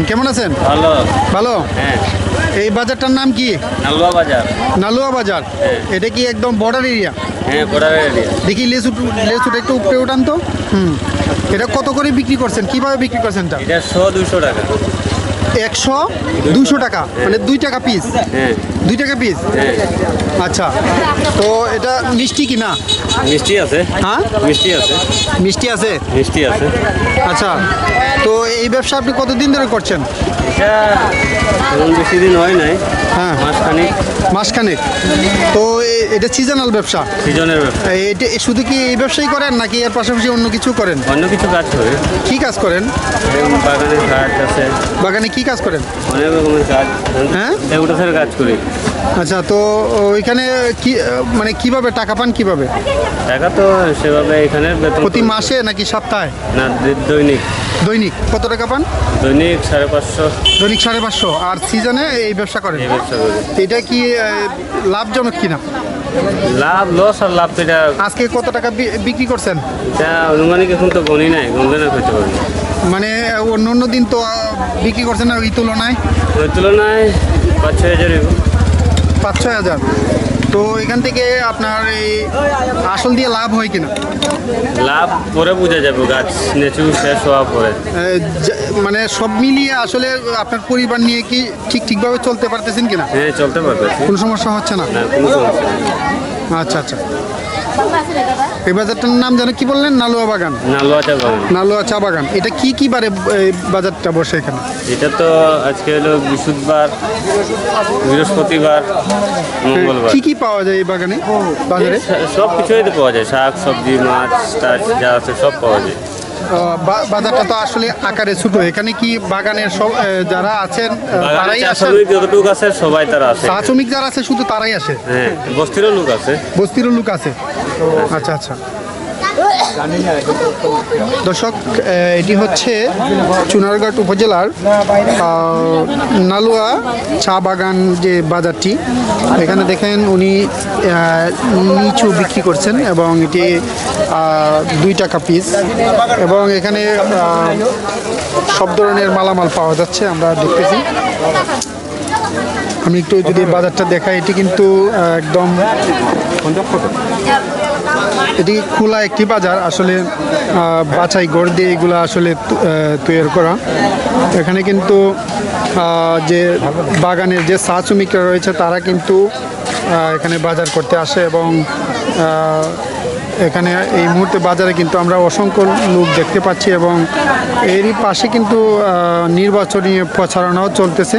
কেমন আছেন? ভালো। ভালো। হ্যাঁ। এই বাজারটার নাম কি? নালুয়া বাজার। নালুয়া বাজার। হ্যাঁ। এটা কি একদম বর্ডার এরিয়া? হ্যাঁ, বর্ডার এরিয়া। দেখি লেসুটা একটু উপরে উঠান তো। এটা কত করে বিক্রি করছেন, কিভাবে বিক্রি করছেন? এটা 100-200 টাকা। 100-200 টাকা, মানে 2 টাকা পিস। হ্যাঁ। 2 টাকা পিস। হ্যাঁ। আচ্ছা, তো এটা মিষ্টি কি না? মিষ্টি আছে। হ্যাঁ, মিষ্টি আছে। মিষ্টি আছে। মিষ্টি আছে। আচ্ছা, তো এই ব্যবসা আপনি কতদিন ধরে করছেন? এটা এখন বেশি দিন হয় নাই। হ্যাঁ, মাসখানেক। মাসখানেক। তো এটা সিজনাল ব্যবসা? সিজনের ব্যবসা। এটা শুধু কি এই ব্যবসাই করেন নাকি এর পাশাপাশি অন্য কিছু করেন? অন্য কিছু কাজ করে। কি কাজ করেন? বাগানের কাজ আছে। বাগানে কি কাজ করেন? অনেক রকমের কাজ। হ্যাঁ, এগুলোর কাজ করি। আচ্ছা, তো ওইখানে কি মানে কিভাবে টাকা পান কিভাবে? টাকা তো সেভাবে এখানে বেতন প্রতি মাসে নাকি সপ্তাহে? না, দৈনিক। দৈনিক কত টাকা পান? দৈনিক 550। দৈনিক 550। আর সিজনে এই ব্যবসা করেন? এই ব্যবসা করি। এটা কি লাভজনক কিনা? লাভ লস আর লাভ তো এটা আজকে কত টাকা বিক্রি করছেন? এটা অনুমানিক এখন তো গণি নাই, গণবে না করতে পারি। মানে অন্য অন্য দিন তো বিক্রি করছেন না ওই তুলনায়? ওই তুলনায় 5-6 হাজার। 5-6 হাজার। তো এখান থেকে আপনার এই আসল দিয়ে লাভ হয় কিনা? লাভ পরে বোঝা যাবে, গাছ নেচু শেষ হওয়ার পরে। মানে সব মিলিয়ে আসলে আপনার পরিবার নিয়ে কি ঠিকভাবে চলতে পারতেছেন কিনা? হ্যাঁ, চলতে পারবে। কোনো সমস্যা হচ্ছে না? না, কোনো সমস্যা নেই। আচ্ছা আচ্ছা। এই বাজারটার নাম যেন কি বললেন? নালুয়া বাগান। নালুয়া চা বাগান। নালুয়া চা বাগান। এটা কি বারে এই বাজারটা বসে এখানে? এটা তো আজকে হলো বৃহস্পতিবার, মঙ্গলবার। কি পাওয়া যায় এই বাগানে, বাজারে? সব কিছুই তো পাওয়া যায়, শাক সবজি মাছ টাছ যা আছে সব পাওয়া যায়। বাজারটা তো আসলে আকারে ছোট। এখানে কি বাগানের সব যারা আছেন তারাই আসেন? যতটুকু আছে সবাই তারা আছে। চা শ্রমিক যারা আছে শুধু তারাই আসে? হ্যাঁ, বস্তিরও লোক আছে। বস্তিরও লোক আছে। আচ্ছা আচ্ছা। দর্শক, এটি হচ্ছে চুনারঘাট উপজেলার নালুয়া চা বাগান যে বাজারটি। এখানে দেখেন উনি নিচু বিক্রি করছেন এবং এটি 2 টাকা পিস, এবং এখানে সব ধরনের মালামাল পাওয়া যাচ্ছে আমরা দেখতেছি। আমি একটু যদি বাজারটা দেখাই, এটি কিন্তু একদম এটি খোলা একটি বাজার। আসলে বাছাই গড় দিয়ে এগুলো আসলে তৈরি করা। এখানে কিন্তু যে বাগানের যে চা শ্রমিকরা রয়েছে তারা কিন্তু এখানে বাজার করতে আসে, এবং এখানে এই মুহূর্তে বাজারে কিন্তু আমরা অসংখ্য লোক দেখতে পাচ্ছি, এবং এরই পাশে কিন্তু নির্বাচনী প্রচারণাও চলতেছে।